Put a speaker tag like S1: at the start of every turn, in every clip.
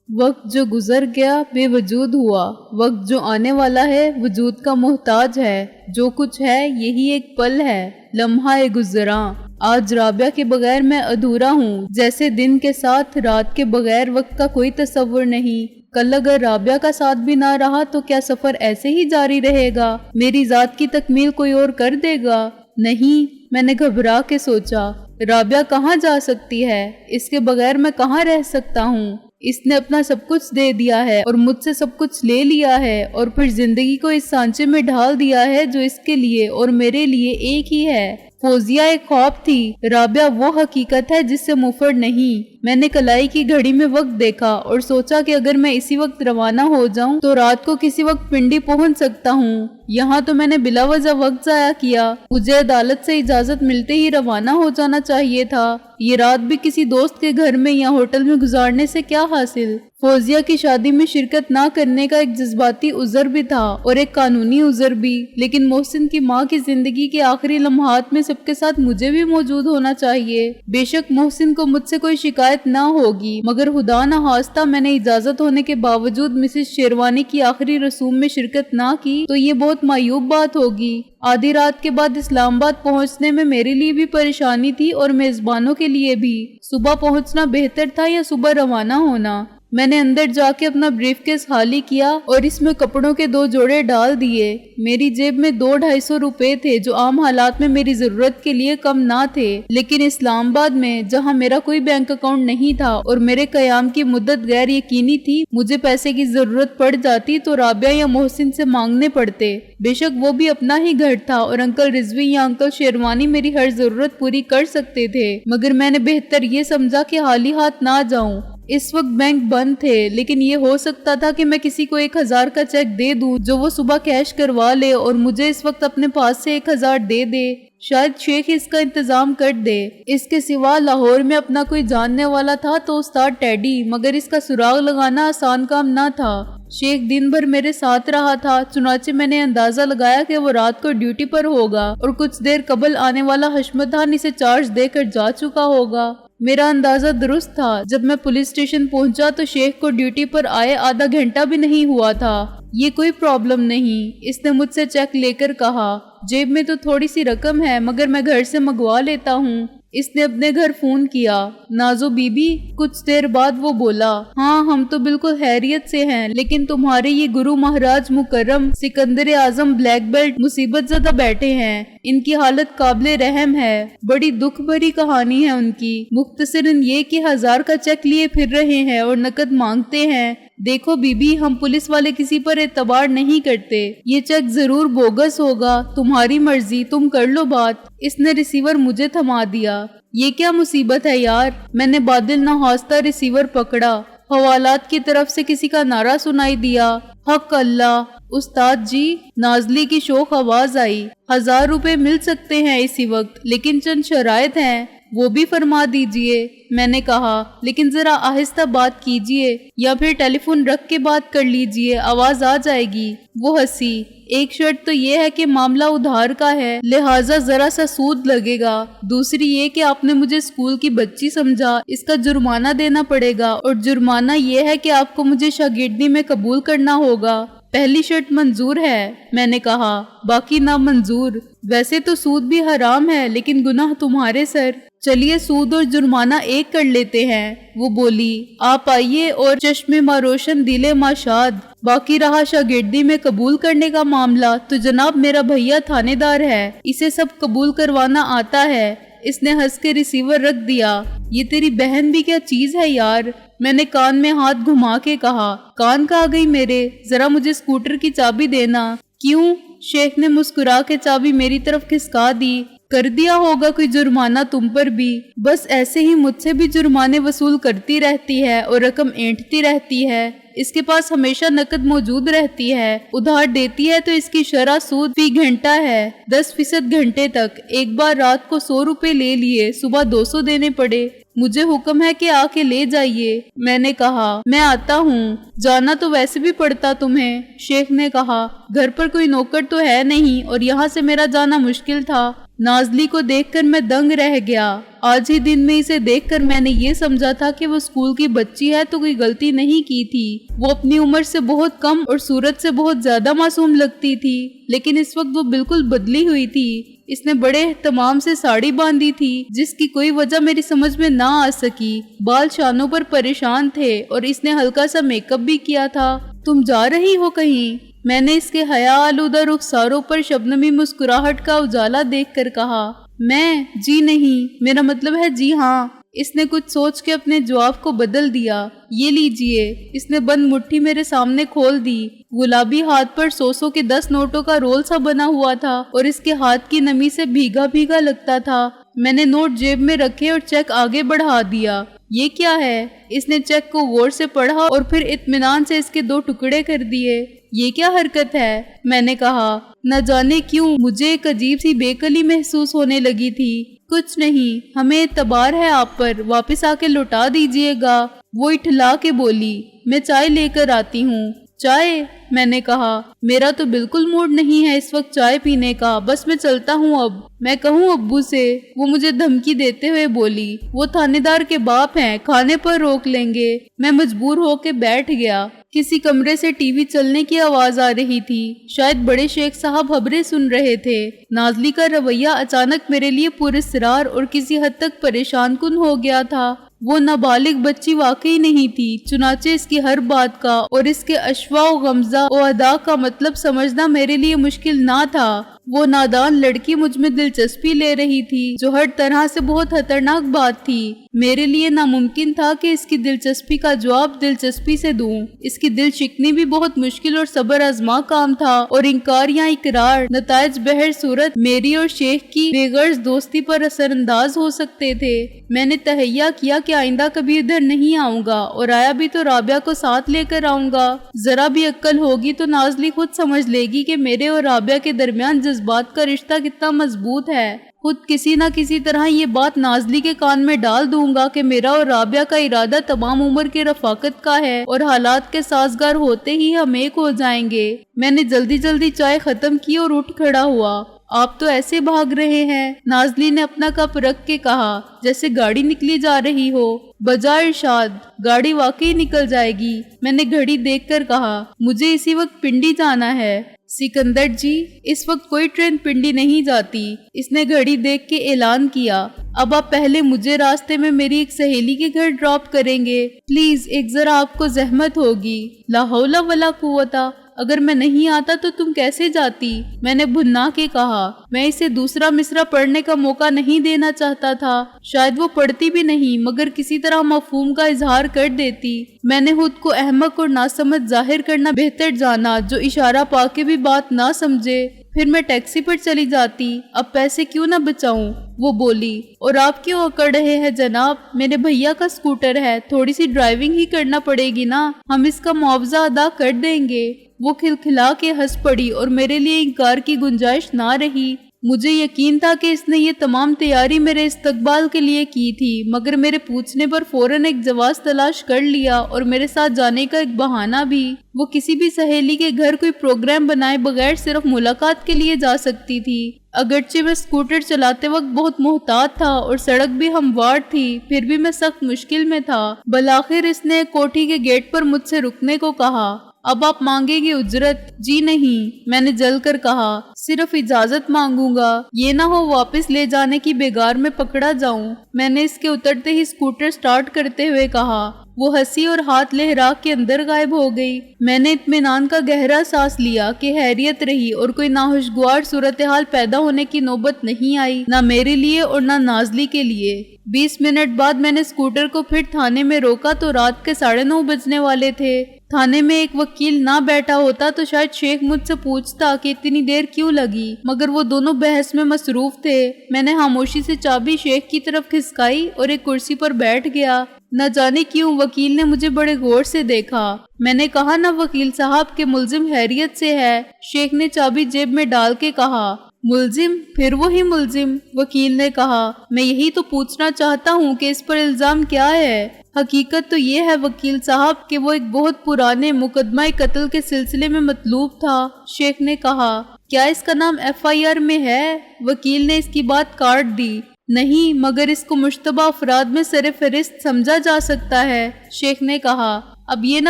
S1: وقت جو گزر گیا بے وجود ہوا، وقت جو آنے والا ہے وجود کا محتاج ہے، جو کچھ ہے یہی ایک پل ہے، لمحہ گزراں۔ آج رابعہ کے بغیر میں ادھورا ہوں، جیسے دن کے ساتھ رات کے بغیر وقت کا کوئی تصور نہیں۔ کل اگر رابعہ کا ساتھ بھی نہ رہا تو کیا سفر ایسے ہی جاری رہے گا؟ میری ذات کی تکمیل کوئی اور کر دے گا؟ نہیں، میں نے گھبرا کے سوچا، رابعہ کہاں جا سکتی ہے؟ اس کے بغیر میں کہاں رہ سکتا ہوں؟ اس نے اپنا سب کچھ دے دیا ہے اور مجھ سے سب کچھ لے لیا ہے، اور پھر زندگی کو اس سانچے میں ڈھال دیا ہے جو اس کے لیے اور میرے لیے ایک ہی ہے۔ فوزیہ ایک خواب تھی، رابعہ وہ حقیقت ہے جس سے مفر نہیں۔ میں نے کلائی کی گھڑی میں وقت دیکھا اور سوچا کہ اگر میں اسی وقت روانہ ہو جاؤں تو رات کو کسی وقت پنڈی پہنچ سکتا ہوں۔ یہاں تو میں نے بلا وجہ وقت ضائع کیا، مجھے عدالت سے اجازت ملتے ہی روانہ ہو جانا چاہیے تھا۔ یہ رات بھی کسی دوست کے گھر میں یا ہوٹل میں گزارنے سے کیا حاصل؟ فوزیہ کی شادی میں شرکت نہ کرنے کا ایک جذباتی عذر بھی تھا اور ایک قانونی عذر بھی، لیکن محسن کی ماں کی زندگی کے آخری لمحات میں سب کے ساتھ مجھے بھی موجود ہونا چاہیے۔ بے شک محسن کو مجھ سے کوئی شکایت نہ ہوگی، مگر خدا نہ خواستہ میں نے اجازت ہونے کے باوجود مسز شیروانی کی آخری رسوم میں شرکت نہ کی تو یہ بہت معیوب بات ہوگی۔ آدھی رات کے بعد اسلام آباد پہنچنے میں میرے لیے بھی پریشانی تھی اور میزبانوں کے لیے بھی۔ صبح پہنچنا بہتر تھا یا صبح روانہ ہونا؟ میں نے اندر جا کے اپنا بریف کیس خالی کیا اور اس میں کپڑوں کے 2 جوڑے ڈال دیے۔ میری جیب میں 200-250 روپے تھے جو عام حالات میں میری ضرورت کے لیے کم نہ تھے، لیکن اسلام آباد میں جہاں میرا کوئی بینک اکاؤنٹ نہیں تھا اور میرے قیام کی مدت غیر یقینی تھی، مجھے پیسے کی ضرورت پڑ جاتی تو رابعہ یا محسن سے مانگنے پڑتے۔ بے شک وہ بھی اپنا ہی گھر تھا اور انکل رضوی یا انکل شیروانی میری ہر ضرورت پوری کر سکتے تھے، مگر میں نے بہتر یہ سمجھا کہ خالی ہاتھ نہ جاؤں۔ اس وقت بینک بند تھے، لیکن یہ ہو سکتا تھا کہ میں کسی کو 1000 کا چیک دے دوں جو وہ صبح کیش کروا لے اور مجھے اس وقت اپنے پاس سے 1000 دے دے۔ شاید شیخ اس کا انتظام کر دے۔ اس کے سوا لاہور میں اپنا کوئی جاننے والا تھا تو استاد ٹیڈی، مگر اس کا سراغ لگانا آسان کام نہ تھا۔ شیخ دن بھر میرے ساتھ رہا تھا، چنانچہ میں نے اندازہ لگایا کہ وہ رات کو ڈیوٹی پر ہوگا اور کچھ دیر قبل آنے والا حشمتان اسے چارج دے کر جا چکا ہوگا۔ میرا اندازہ درست تھا۔ جب میں پولیس اسٹیشن پہنچا تو شیخ کو ڈیوٹی پر آئے آدھا گھنٹہ بھی نہیں ہوا تھا۔ یہ کوئی پرابلم نہیں، اس نے مجھ سے چیک لے کر کہا۔ جیب میں تو تھوڑی سی رقم ہے، مگر میں گھر سے منگوا لیتا ہوں۔ اس نے اپنے گھر فون کیا۔ Nazo be be? کچھ دیر بعد وہ بولا، ہاں ہم تو بالکل خیریت سے ہیں، لیکن تمہارے یہ گرو مہاراج مکرم سکندر اعظم بلیک بیلٹ مصیبت زدہ بیٹھے ہیں۔ ان کی حالت قابل رحم ہے، بڑی دکھ بھری کہانی ہے ان کی۔ مختصراً یہ کہ 1000 کا چیک لیے پھر رہے ہیں اور نقد مانگتے ہیں۔ دیکھو بی بی، ہم پولیس والے کسی پر اعتبار نہیں کرتے، یہ چیک ضرور بوگس ہوگا، تمہاری مرضی، تم کر لو بات۔ اس نے ریسیور مجھے تھما دیا۔ یہ کیا مصیبت ہے یار؟ میں نے بادل نہ خواستہ ریسیور پکڑا۔ حوالات کی طرف سے کسی کا نعرہ سنائی دیا، حق اللہ! استاد جی! نازلی کی شوخ آواز آئی۔ 1000 روپے مل سکتے ہیں اسی وقت، لیکن چند شرائط ہیں، وہ بھی فرما دیجئے۔ میں نے کہا، لیکن ذرا آہستہ بات کیجئے یا پھر ٹیلی فون رکھ کے بات کر لیجئے، آواز آ جائے گی۔ وہ ہنسی۔ ایک شرط تو یہ ہے کہ معاملہ ادھار کا ہے، لہٰذا ذرا سا سود لگے گا۔ دوسری یہ کہ آپ نے مجھے اسکول کی بچی سمجھا، اس کا جرمانہ دینا پڑے گا، اور جرمانہ یہ ہے کہ آپ کو مجھے شاگردی میں قبول کرنا ہوگا۔ پہلی شرط منظور ہے، میں نے کہا، باقی نامنظور۔ ویسے تو سود بھی حرام ہے، لیکن گناہ تمہارے سر۔ چلیے سود اور جرمانہ ایک کر لیتے ہیں۔ وہ بولی، آپ آئیے اور چشم ماروشن دل ماشاد۔ باقی رہا شاگردی میں قبول کرنے کا معاملہ تو جناب میرا بھیا تھانے دار ہے، اسے سب قبول کروانا آتا ہے۔ اس نے ہنس کے ریسیور رکھ دیا۔ یہ تیری بہن بھی کیا چیز ہے یار؟ میں نے کان میں ہاتھ گھما کے کہا۔ کان کہاں گئی میرے؟ ذرا مجھے اسکوٹر کی چابی دینا۔ کیوں؟ شیخ نے مسکرا کے چابی میری طرف کھسکا دی۔ کر دیا ہوگا کوئی جرمانہ تم پر بھی؟ بس ایسے ہی مجھ سے بھی جرمانے وصول کرتی رہتی ہے اور رقم اینٹتی رہتی ہے۔ اس کے پاس ہمیشہ نقد موجود رہتی ہے، ادھار دیتی ہے تو اس کی شرح سود فی گھنٹہ ہے 10% گھنٹے تک۔ ایک بار رات کو 100 روپے لے لیے، صبح 200 دینے پڑے۔ مجھے حکم ہے کہ آ کے لے جائیے۔ میں نے کہا، میں آتا ہوں۔ جانا تو ویسے بھی پڑتا تمہیں۔ شیخ نے کہا، گھر پر کوئی نوکر تو ہے نہیں اور یہاں سے میرا جانا مشکل تھا۔ نازلی کو دیکھ کر میں دنگ رہ گیا۔ آج ہی دن میں اسے دیکھ کر میں نے یہ سمجھا تھا کہ وہ اسکول کی بچی ہے تو کوئی غلطی نہیں کی تھی۔ وہ اپنی عمر سے بہت کم اور صورت سے بہت زیادہ معصوم لگتی تھی، لیکن اس وقت وہ بالکل بدلی ہوئی تھی۔ اس نے بڑے اہتمام سے ساڑی باندھی تھی جس کی کوئی وجہ میری سمجھ میں نہ آ سکی۔ بال شانوں پر پریشان تھے اور اس نے ہلکا سا میک اپ بھی کیا تھا۔ تم جا رہی ہو کہیں؟ میں نے اس کے حیا آلودہ رخساروں پر شبنمی مسکراہٹ کا اجالا دیکھ کر کہا۔ میں؟ جی نہیں، میرا مطلب ہے جی ہاں۔ اس نے کچھ سوچ کے اپنے جواب کو بدل دیا۔ یہ لیجئے۔ اس نے بند مٹھی میرے سامنے کھول دی۔ گلابی ہاتھ پر 100 کے 10 نوٹوں کا رول سا بنا ہوا تھا اور اس کے ہاتھ کی نمی سے بھیگا بھیگا لگتا تھا۔ میں نے نوٹ جیب میں رکھے اور چیک آگے بڑھا دیا۔ یہ کیا ہے؟ اس نے چیک کو غور سے پڑھا اور پھر اطمینان سے اس کے 2 ٹکڑے کر دیے۔ یہ کیا حرکت ہے؟ میں نے کہا۔ نہ جانے کیوں مجھے ایک عجیب سی بے قلی محسوس ہونے لگی تھی۔ کچھ نہیں، ہمیں اعتبار ہے آپ پر، واپس آ کے لوٹا دیجئے گا۔ وہ اٹھلا کے بولی۔ میں چائے لے کر آتی ہوں۔ چائے؟ میں نے کہا۔ میرا تو بالکل موڈ نہیں ہے اس وقت چائے پینے کا، بس میں چلتا ہوں اب۔ میں کہوں ابو سے؟ وہ مجھے دھمکی دیتے ہوئے بولی۔ وہ تھانے دار کے باپ ہیں، کھانے پر روک لیں گے۔ میں مجبور ہو کے بیٹھ گیا۔ کسی کمرے سے ٹی وی چلنے کی آواز آ رہی تھی، شاید بڑے شیخ صاحب خبریں سن رہے تھے۔ نازلی کا رویہ اچانک میرے لیے پراسرار اور کسی حد تک پریشان کن ہو گیا تھا۔ وہ نابالغ بچی واقعی نہیں تھی، چنانچہ اس کی ہر بات کا اور اس کے اشوا و غمزہ و ادا کا مطلب سمجھنا میرے لیے مشکل نہ تھا۔ وہ نادان لڑکی مجھ میں دلچسپی لے رہی تھی جو ہر طرح سے بہت خطرناک بات تھی۔ میرے لیے ناممکن تھا کہ اس کی دلچسپی کا جواب دلچسپی سے دوں۔ اس کی دل شکنی بھی بہت مشکل اور صبر آزما کام تھا اور انکار یا اقرار نتائج بہر صورت میری اور شیخ کی بے غرض دوستی پر اثر انداز ہو سکتے تھے۔ میں نے تہیہ کیا کہ آئندہ کبھی ادھر نہیں آؤں گا، اور آیا بھی تو رابعہ کو ساتھ لے کر آؤں گا۔ ذرا بھی عقل ہوگی تو نازلی خود سمجھ لے گی کہ میرے اور رابعہ کے درمیان جذبات کا رشتہ کتنا مضبوط ہے۔ خود کسی نہ کسی طرح یہ بات نازلی کے کان میں ڈال دوں گا کہ میرا اور رابعہ کا ارادہ تمام عمر کے رفاقت کا ہے اور حالات کے سازگار ہوتے ہی ہم ایک ہو جائیں گے۔ میں نے جلدی جلدی چائے ختم کی اور اٹھ کھڑا ہوا۔ آپ تو ایسے بھاگ رہے ہیں، نازلی نے اپنا کپ رکھ کے کہا، جیسے گاڑی نکلی جا رہی ہو۔ بجائے ارشاد، گاڑی واقعی نکل جائے گی۔ میں نے گھڑی دیکھ کر کہا، مجھے اسی وقت پنڈی جانا ہے۔ سکندر جی، اس وقت کوئی ٹرین پنڈی نہیں جاتی۔ اس نے گھڑی دیکھ کے اعلان کیا۔ اب آپ پہلے مجھے راستے میں میری ایک سہیلی کے گھر ڈراپ کریں گے؟ پلیز ایک ذرا آپ کو زحمت ہوگی۔ لا حول ولا قوت۔ اگر میں نہیں آتا تو تم کیسے جاتی؟ میں نے بھنا کے کہا۔ میں اسے دوسرا مصرع پڑھنے کا موقع نہیں دینا چاہتا تھا۔ شاید وہ پڑھتی بھی نہیں، مگر کسی طرح مفہوم کا اظہار کر دیتی۔ میں نے خود کو احمق اور ناسمجھ ظاہر کرنا بہتر جانا جو اشارہ پا کے بھی بات نہ سمجھے۔ پھر میں ٹیکسی پر چلی جاتی۔ اب پیسے کیوں نہ بچاؤں؟ وہ بولی۔ اور آپ کیوں اکڑ رہے ہیں جناب؟ میرے بھیا کا اسکوٹر ہے، تھوڑی سی ڈرائیونگ ہی کرنا پڑے گی نا، ہم اس کا معاوضہ ادا کر دیں گے۔ وہ کھلکھلا کے ہنس پڑی اور میرے لیے انکار کی گنجائش نہ رہی۔ مجھے یقین تھا کہ اس نے یہ تمام تیاری میرے استقبال کے لیے کی تھی، مگر میرے پوچھنے پر فوراً ایک جواز تلاش کر لیا اور میرے ساتھ جانے کا ایک بہانہ بھی۔ وہ کسی بھی سہیلی کے گھر کوئی پروگرام بنائے بغیر صرف ملاقات کے لیے جا سکتی تھی۔ اگرچہ میں اسکوٹر چلاتے وقت بہت محتاط تھا اور سڑک بھی ہموار تھی، پھر بھی میں سخت مشکل میں تھا۔ بالآخر اس نے کوٹھی کے گیٹ پر مجھ سے رکنے کو کہا۔ اب آپ مانگیں گے اجرت؟ جی نہیں، میں نے جل کر کہا، صرف اجازت مانگوں گا، یہ نہ ہو واپس لے جانے کی بیگار میں پکڑا جاؤں۔ میں نے اس کے اترتے ہی اسکوٹر سٹارٹ کرتے ہوئے کہا۔ وہ ہنسی اور ہاتھ لہرا کے اندر غائب ہو گئی۔ میں نے اطمینان کا گہرا سانس لیا کہ خیریت رہی اور کوئی ناخوشگوار صورتحال پیدا ہونے کی نوبت نہیں آئی، نہ میرے لیے اور نہ نازلی کے لیے۔ 20 منٹ بعد میں نے اسکوٹر کو پھر تھانے میں روکا تو رات کے 9:30 بجنے والے تھے۔ تھانے میں ایک وکیل نہ بیٹھا ہوتا تو شاید شیخ مجھ سے پوچھتا کہ اتنی دیر کیوں لگی، مگر وہ دونوں بحث میں مصروف تھے۔ میں نے خاموشی سے چابی شیخ کی طرف کھسکائی اور ایک کرسی پر بیٹھ گیا۔ نہ جانے کیوں وکیل نے مجھے بڑے غور سے دیکھا۔ میں نے کہا، نہ وکیل صاحب کے ملزم خیریت سے ہے؟ شیخ نے چابی جیب میں ڈال کے کہا۔ ملزم؟ پھر وہی ملزم؟ وکیل نے کہا۔ میں یہی تو پوچھنا چاہتا ہوں کہ اس پر الزام کیا ہے؟ حقیقت تو یہ ہے وکیل صاحب کہ وہ ایک بہت پرانے مقدمہ قتل کے سلسلے میں مطلوب تھا۔ شیخ نے کہا۔ کیا اس کا نام FIR میں ہے؟ وکیل نے اس کی بات کاٹ دی۔ نہیں، مگر اس کو مشتبہ افراد میں سر فہرست سمجھا جا سکتا ہے، شیخ نے کہا۔ اب یہ نہ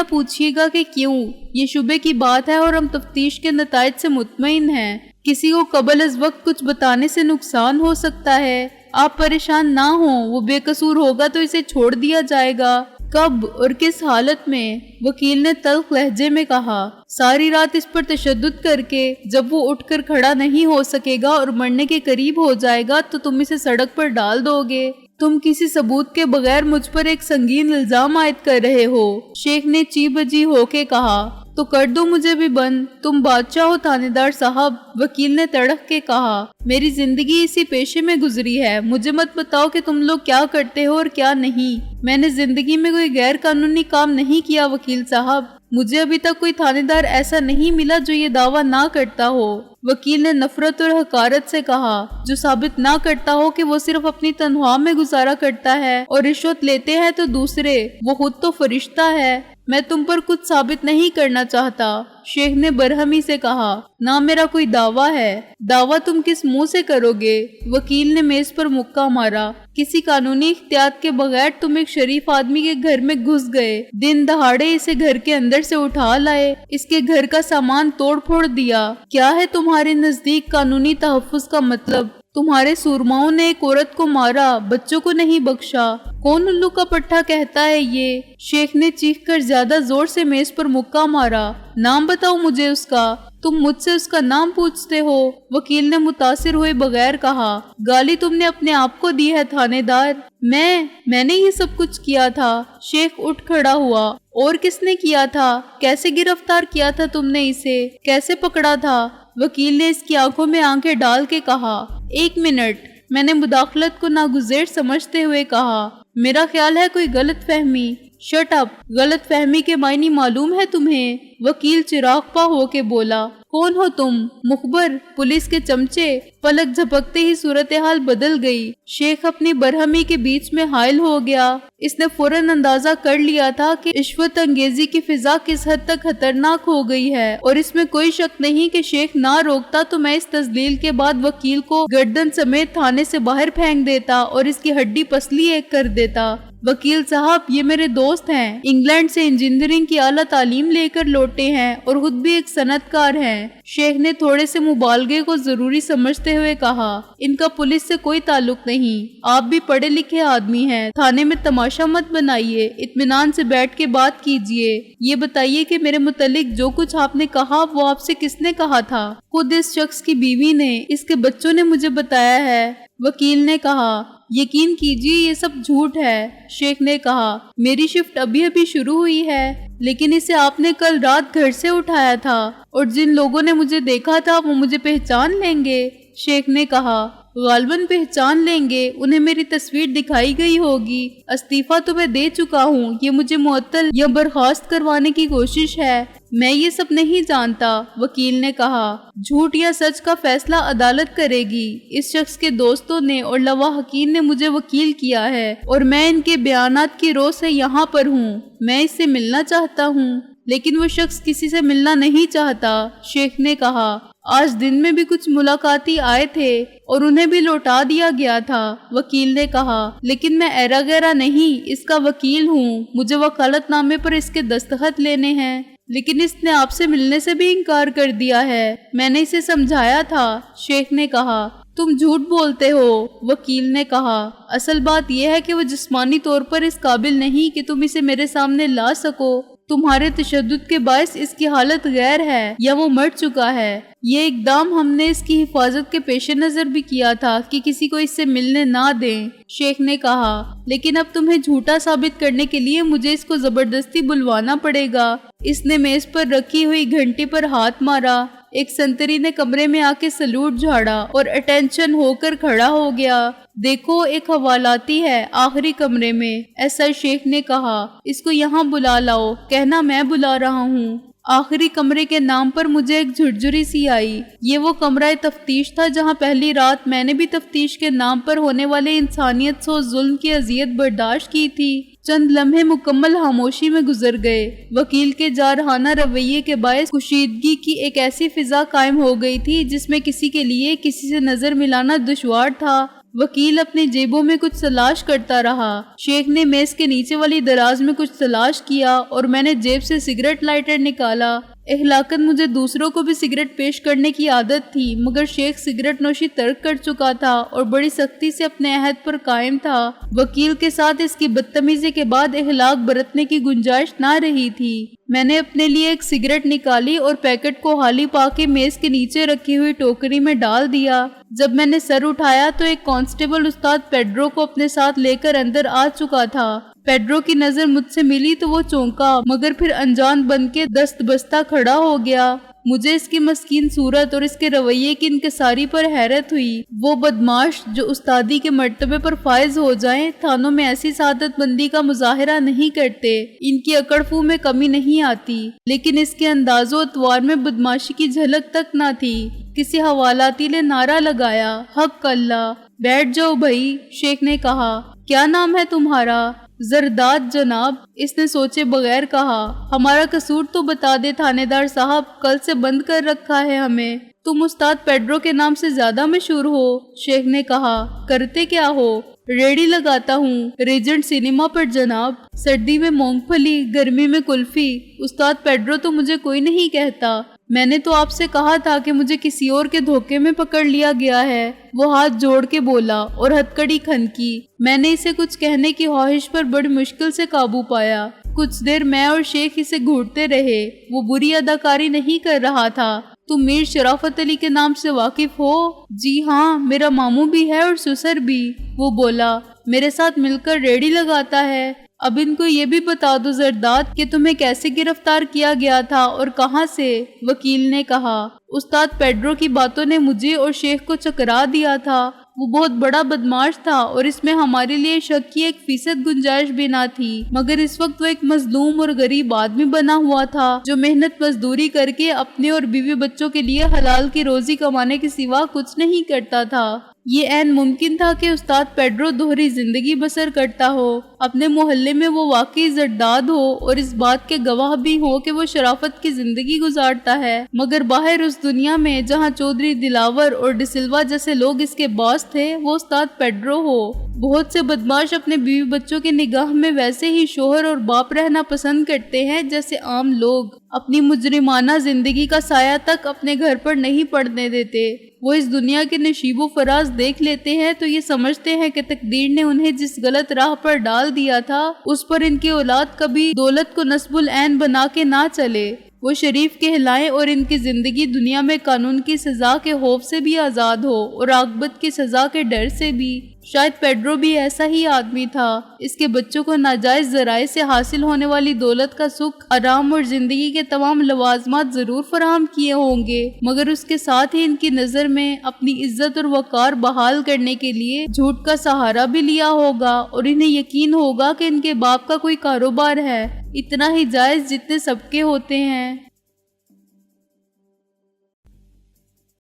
S1: پوچھیے گا کہ کیوں، یہ شبے کی بات ہے اور ہم تفتیش کے نتائج سے مطمئن ہیں۔ کسی کو قبل از وقت کچھ بتانے سے نقصان ہو سکتا ہے۔ آپ پریشان نہ ہوں، وہ بے قصور ہوگا تو اسے چھوڑ دیا جائے گا۔ کب اور کس حالت میں؟ وکیل نے تلخ لہجے میں کہا۔ ساری رات اس پر تشدد کر کے جب وہ اٹھ کر کھڑا نہیں ہو سکے گا اور مرنے کے قریب ہو جائے گا تو تم اسے سڑک پر ڈال دو گے۔ تم کسی ثبوت کے بغیر مجھ پر ایک سنگین الزام عائد کر رہے ہو، شیخ نے چی بجی ہو کے کہا۔ تو کر دو مجھے بھی بند، تم بادشاہ ہو تھانے دار صاحب، وکیل نے تڑک کے کہا۔ میری زندگی اسی پیشے میں گزری ہے، مجھے مت بتاؤ کہ تم لوگ کیا کرتے ہو اور کیا نہیں۔ میں نے زندگی میں کوئی غیر قانونی کام نہیں کیا وکیل صاحب، مجھے ابھی تک کوئی تھانے دار ایسا نہیں ملا جو یہ دعویٰ نہ کرتا ہو، وکیل نے نفرت اور حقارت سے کہا۔ جو ثابت نہ کرتا ہو کہ وہ صرف اپنی تنخواہ میں گزارا کرتا ہے اور رشوت لیتے ہیں تو دوسرے، وہ خود تو فرشتہ ہے۔ میں تم پر کچھ ثابت نہیں کرنا چاہتا، شیخ نے برہمی سے کہا۔ نہ میرا کوئی دعویٰ ہے۔ دعویٰ تم کس منہ سے کرو گے؟ وکیل نے میز پر مکہ مارا۔ کسی قانونی احتیاط کے بغیر تم ایک شریف آدمی کے گھر میں گھس گئے، دن دہاڑے اسے گھر کے اندر سے اٹھا لائے، اس کے گھر کا سامان توڑ پھوڑ دیا۔ کیا ہے تمہارے نزدیک قانونی تحفظ کا مطلب؟ تمہارے سورماؤں نے ایک عورت کو مارا، بچوں کو نہیں بخشا۔ کون الو کا پٹھا کہتا ہے یہ؟ شیخ نے چیخ کر زیادہ زور سے میز پر مکہ مارا۔ نام بتاؤ مجھے اس کا۔ تم مجھ سے اس کا نام پوچھتے ہو؟ وکیل نے متاثر ہوئے بغیر کہا۔ گالی تم نے اپنے آپ کو دی ہے تھانے دار۔ میں نے یہ سب کچھ کیا تھا۔ شیخ اٹھ کھڑا ہوا۔ اور کس نے کیا تھا؟ کیسے گرفتار کیا تھا تم نے اسے؟ کیسے پکڑا تھا؟ وکیل نے اس کی آنکھوں میں آنکھیں ڈال کے کہا۔ ایک منٹ، میں نے مداخلت کو ناگزیر سمجھتے ہوئے کہا۔ میرا خیال ہے کوئی غلط فہمی۔ شٹ اپ، غلط فہمی کے معنی معلوم ہے تمہیں؟ وکیل چراغ پا ہو کے بولا۔ کون ہو تم؟ مخبر؟ پولیس کے چمچے؟ پلک جھپکتے ہی صورتحال بدل گئی۔ شیخ اپنی برہمی کے بیچ میں حائل ہو گیا۔ اس نے فوراً اندازہ کر لیا تھا کہ رشوت انگیزی کی فضا کس حد تک خطرناک ہو گئی ہے، اور اس میں کوئی شک نہیں کہ شیخ نہ روکتا تو میں اس تذلیل کے بعد وکیل کو گردن سمیت تھانے سے باہر پھینک دیتا اور اس کی ہڈی پسلی ایک کر دیتا۔ وکیل صاحب، یہ میرے دوست ہیں، انگلینڈ سے انجینئرنگ کی اعلیٰ تعلیم لے کر لوٹے ہیں اور خود بھی ایک صنعت کار ہیں، شیخ نے تھوڑے سے مبالغے کو ضروری سمجھتے ہوئے کہا۔ ان کا پولیس سے کوئی تعلق نہیں، آپ بھی پڑھے لکھے آدمی ہیں، تھانے میں تماشا مت بنائیے، اطمینان سے بیٹھ کے بات کیجئے۔ یہ بتائیے کہ میرے متعلق جو کچھ آپ نے کہا وہ آپ سے کس نے کہا تھا؟ خود اس شخص کی بیوی نے، اس کے بچوں نے مجھے بتایا ہے، وکیل نے کہا۔ یقین کیجیے یہ سب جھوٹ ہے، شیخ نے کہا۔ میری شفٹ ابھی شروع ہوئی ہے، لیکن اسے آپ نے کل رات گھر سے اٹھایا تھا، اور جن لوگوں نے مجھے دیکھا تھا وہ مجھے پہچان لیں گے، شیخ نے کہا۔ غالباً پہچان لیں گے، انہیں میری تصویر دکھائی گئی ہوگی۔ استعفیٰ تو میں دے چکا ہوں، یہ مجھے معطل یا برخاست کروانے کی کوشش ہے۔ میں یہ سب نہیں جانتا، وکیل نے کہا۔ جھوٹ یا سچ کا فیصلہ عدالت کرے گی۔ اس شخص کے دوستوں نے اور لواحقین نے مجھے وکیل کیا ہے، اور میں ان کے بیانات کی رو سے یہاں پر ہوں۔ میں اس سے ملنا چاہتا ہوں، لیکن وہ شخص کسی سے ملنا نہیں چاہتا، شیخ نے کہا۔ آج دن میں بھی کچھ ملاقاتی آئے تھے اور انہیں بھی لوٹا دیا گیا تھا، وکیل نے کہا۔ لیکن میں ایرا گیرا نہیں، اس کا وکیل ہوں، مجھے وکالت نامے پر اس کے دستخط لینے ہیں، لیکن اس نے آپ سے ملنے سے بھی انکار کر دیا ہے۔ میں نے اسے سمجھایا تھا، شیخ نے کہا۔ تم جھوٹ بولتے ہو، وکیل نے کہا۔ اصل بات یہ ہے کہ وہ جسمانی طور پر اس قابل نہیں کہ تم اسے میرے سامنے لا سکو۔ تمہارے تشدد کے باعث اس کی حالت غیر ہے یا وہ مر چکا ہے۔ یہ اقدام ہم نے اس کی حفاظت کے پیش نظر بھی کیا تھا کہ کسی کو اس سے ملنے نہ دیں، شیخ نے کہا۔ لیکن اب تمہیں جھوٹا ثابت کرنے کے لیے مجھے اس کو زبردستی بلوانا پڑے گا۔ اس نے میز پر رکھی ہوئی گھنٹی پر ہاتھ مارا۔ ایک سنتری نے کمرے میں آ کے سلوٹ جھاڑا اور اٹینشن ہو کر کھڑا ہو گیا۔ دیکھو، ایک حوالاتی ہے آخری کمرے میں، ایسا شیخ نے کہا۔ اس کو یہاں بلا لاؤ، کہنا میں بلا رہا ہوں۔ آخری کمرے کے نام پر مجھے ایک جھرجھری سی آئی۔ یہ وہ کمرہ تفتیش تھا جہاں پہلی رات میں نے بھی تفتیش کے نام پر ہونے والے انسانیت سوز ظلم کی اذیت برداشت کی تھی۔ چند لمحے مکمل خاموشی میں گزر گئے۔ وکیل کے جارحانہ رویے کے باعث کشیدگی کی ایک ایسی فضا قائم ہو گئی تھی جس میں کسی کے لیے کسی سے نظر ملانا دشوار تھا۔ وکیل اپنی جیبوں میں کچھ تلاش کرتا رہا۔ شیخ نے میز کے نیچے والی دراز میں کچھ تلاش کیا اور میں نے جیب سے سگریٹ لائٹر نکالا۔ اخلاقاً مجھے دوسروں کو بھی سگریٹ پیش کرنے کی عادت تھی، مگر شیخ سگریٹ نوشی ترک کر چکا تھا اور بڑی سختی سے اپنے عہد پر قائم تھا۔ وکیل کے ساتھ اس کی بدتمیزی کے بعد اخلاق برتنے کی گنجائش نہ رہی تھی۔ میں نے اپنے لیے ایک سگریٹ نکالی اور پیکٹ کو خالی پا کے میز کے نیچے رکھی ہوئی ٹوکری میں ڈال دیا۔ جب میں نے سر اٹھایا تو ایک کانسٹیبل استاد پیڈرو کو اپنے ساتھ لے کر اندر آ چکا تھا۔ پیڈرو کی نظر مجھ سے ملی تو وہ چونکا، مگر پھر انجان بن کے دست بستہ کھڑا ہو گیا۔ مجھے اس کی مسکین صورت اور اس کے رویے کی انکساری پر حیرت ہوئی۔ وہ بدماش جو استادی کے مرتبے پر فائز ہو جائیں تھانوں میں ایسی سعادت مندی کا مظاہرہ نہیں کرتے، ان کی اکڑ فو میں کمی نہیں آتی، لیکن اس کے انداز و اطوار میں بدماشی کی جھلک تک نہ تھی۔ کسی حوالاتی نے نعرہ لگایا، حق اللہ! بیٹھ جاؤ بھائی، شیخ نے کہا۔ کیا نام ہے تمہارا؟ زرداد جناب، اس نے سوچے بغیر کہا۔ ہمارا قصور تو بتا دے تھانے دار صاحب، کل سے بند کر رکھا ہے ہمیں۔ تم استاد پیڈرو کے نام سے زیادہ مشہور ہو، شیخ نے کہا۔ کرتے کیا ہو؟ ریڑھی لگاتا ہوں ریجنٹ سینما پر جناب۔ سردی میں مونگ پھلی، گرمی میں کلفی۔ استاد پیڈرو تو مجھے کوئی نہیں کہتا۔ میں نے تو آپ سے کہا تھا کہ مجھے کسی اور کے دھوکے میں پکڑ لیا گیا ہے، وہ ہاتھ جوڑ کے بولا اور ہتھکڑی کھنکی۔ میں نے اسے کچھ کہنے کی خواہش پر بڑی مشکل سے قابو پایا۔ کچھ دیر میں اور شیخ اسے گھورتے رہے۔ وہ بری اداکاری نہیں کر رہا تھا۔ تم میر شرافت علی کے نام سے واقف ہو؟ جی ہاں، میرا ماموں بھی ہے اور سسر بھی، وہ بولا۔ میرے ساتھ مل کر ریڑھی لگاتا ہے۔ اب ان کو یہ بھی بتا دو زرداد کہ تمہیں کیسے گرفتار کیا گیا تھا اور کہاں سے، وکیل نے کہا۔ استاد پیڈرو کی باتوں نے مجھے اور شیخ کو چکرا دیا تھا۔ وہ بہت بڑا بدماش تھا اور اس میں ہمارے لیے شک کی 1% گنجائش بھی نہ تھی، مگر اس وقت وہ ایک مظلوم اور غریب آدمی بنا ہوا تھا جو محنت مزدوری کر کے اپنے اور بیوی بچوں کے لیے حلال کی روزی کمانے کے سوا کچھ نہیں کرتا تھا۔ یہ عین ممکن تھا کہ استاد پیڈرو دوہری زندگی بسر کرتا ہو، اپنے محلے میں وہ واقعی زرداد ہو اور اس بات کے گواہ بھی ہو کہ وہ شرافت کی زندگی گزارتا ہے، مگر باہر اس دنیا میں جہاں چودھری دلاور اور ڈسلوا جیسے لوگ اس کے باس تھے، وہ استاد پیڈرو ہو۔ بہت سے بدماش اپنے بیوی بچوں کے نگاہ میں ویسے ہی شوہر اور باپ رہنا پسند کرتے ہیں جیسے عام لوگ اپنی مجرمانہ زندگی کا سایہ تک اپنے گھر پر نہیں پڑنے دیتے۔ وہ اس دنیا کے نشیب و فراز دیکھ لیتے ہیں تو یہ سمجھتے ہیں کہ تقدیر نے انہیں جس غلط راہ پر ڈال دیا تھا اس پر ان کی اولاد کبھی دولت کو نصب العین بنا کے نہ چلے۔ وہ شریف کہلائیں اور ان کی زندگی دنیا میں قانون کی سزا کے خوف سے بھی آزاد ہو اور عاقبت کی سزا کے ڈر سے بھی۔ شاید پیڈرو بھی ایسا ہی آدمی تھا۔ اس کے بچوں کو ناجائز ذرائع سے حاصل ہونے والی دولت کا سکھ، آرام اور زندگی کے تمام لوازمات ضرور فراہم کیے ہوں گے، مگر اس کے ساتھ ہی ان کی نظر میں اپنی عزت اور وقار بحال کرنے کے لیے جھوٹ کا سہارا بھی لیا ہوگا اور انہیں یقین ہوگا کہ ان کے باپ کا کوئی کاروبار ہے، اتنا ہی جائز جتنے سب کے ہوتے ہیں۔